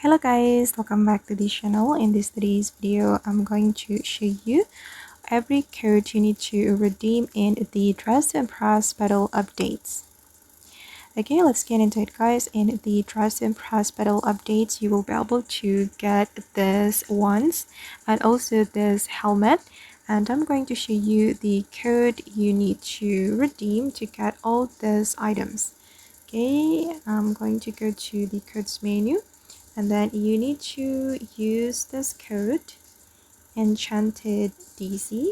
Hello guys, welcome back to this channel. In today's video, I'm going to show you every code you need to redeem in the Dress to Impress Petal updates. Okay, let's get into it guys. In the Dress to Impress Petal updates, you will be able to get this ones and also this helmet. And I'm going to show you the code you need to redeem to get all these items. Okay, I'm going to go to the codes menu. And then you need to use this code, Enchanted DC.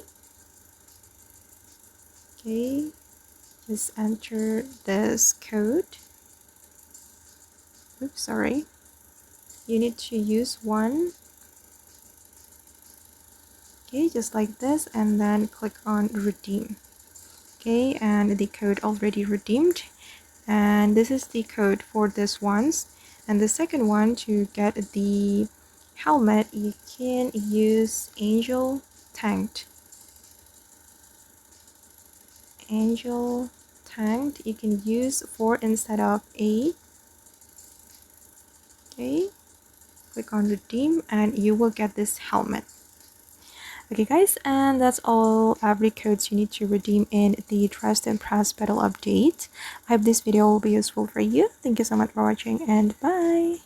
Okay, just enter this code. Oops, sorry. You need to use one. Okay, just like this, and then click on redeem. Okay, and the code already redeemed. And this is the code for this ones. And the second one, to get the helmet, you can use Angel Tanked. Angel Tanked, you can use 4 instead of 8. Okay, click on redeem and you will get this helmet. Okay guys, and that's all every codes you need to redeem in the Dress to Impress Petal update. I hope this video will be useful for you. Thank you so much for watching and bye.